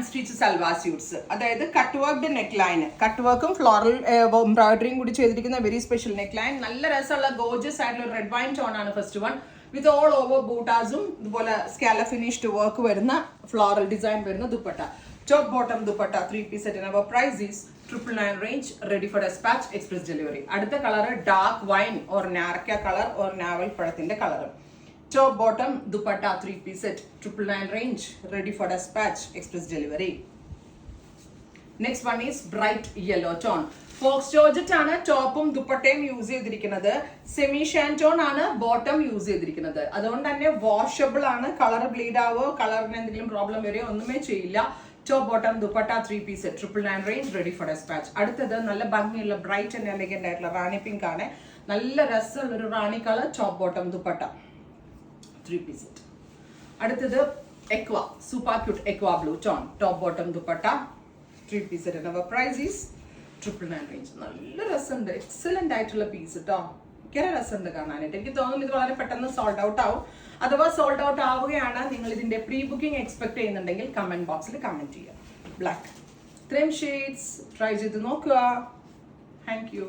Unstitch salwar suites, അതായത് cut worked neck line, cut വർക്കും floral എംബ്രോയിഡറിയും കൂടി ചെയ്തിരിക്കുന്ന വെരി സ്പെഷ്യൽ നെക്ക് ലൈൻ. നല്ല രസമുള്ള ഗോർജസ് ആയിട്ടുള്ള റെഡ് വൈൻ ടോൺ ആണ് first one, with all over ബൂട്ടാസും ഇതുപോലെ സ്കാല ഫിനിഷ്ഡ് വർക്ക് വരുന്ന ഫ്ലോറൽ ഡിസൈൻ വരുന്ന dupatta. Top bottom dupatta 3-piece set. Our price is 999 range, ready for dispatch, express delivery. അടുത്ത കളർ ഡാർക്ക് വൈൻ ഓർ നാരക്ക കളർ ഓർ നാവൽ പഴത്തിന്റെ colour. Top bottom dupatta 3-piece set, 999 range, ready for dispatch, express delivery. Next one is bright yellow tone. Fox Georgette ആണ് ടോപ്പും ദുപ്പട്ടയും use ചെയ്തിരിക്കുന്നത്. Semi ഷാൻറ്റോൺ ആണ് bottom use ചെയ്തിരിക്കുന്നത്. അതുകൊണ്ട് തന്നെ വാഷബിൾ ആണ്, കളർ ബ്ലീഡ് ആവോ കളറിന് എന്തെങ്കിലും പ്രോബ്ലം വരികയോ ഒന്നുമേ ചെയ്യില്ല. Top bottom dupatta 3-piece set, 999 range, ready for dispatch. അടുത്തത് നല്ല ഭംഗിയുള്ള ബ്രൈറ്റ് ആൻഡ് എലഗന്റ് ആയിട്ടുള്ള റാണി പിങ്ക് ആണ്. നല്ല രസമുള്ള ഒരു റാണി colour top bottom dupatta 3-piece set. അടുത്തത് aqua super cute aqua blue tone, top bottom dupatta 3-piece set. Our price is 999 range. നല്ല രസമുണ്ട്, എക്സലന്റ് ആയിട്ടുള്ള പീസ് കേട്ടോ, ഭയങ്കര രസമുണ്ട് കാണാനായിട്ട്. എനിക്ക് തോന്നുന്നു ഇത് വളരെ പെട്ടെന്ന് സോൾഡ് ഔട്ട് ആവും. അഥവാ സോൾഡ് ഔട്ട് ആവുകയാണ്, നിങ്ങൾ ഇതിന്റെ പ്രീ ബുക്കിംഗ് എക്സ്പെക്ട് ചെയ്യുന്നുണ്ടെങ്കിൽ കമന്റ് ബോക്സിൽ കമന്റ് ചെയ്യുക. ബ്ലാക്ക് ഇത്രയും ഷെയ്ഡ്സ് ട്രൈ ചെയ്ത് നോക്കുക. Thank you.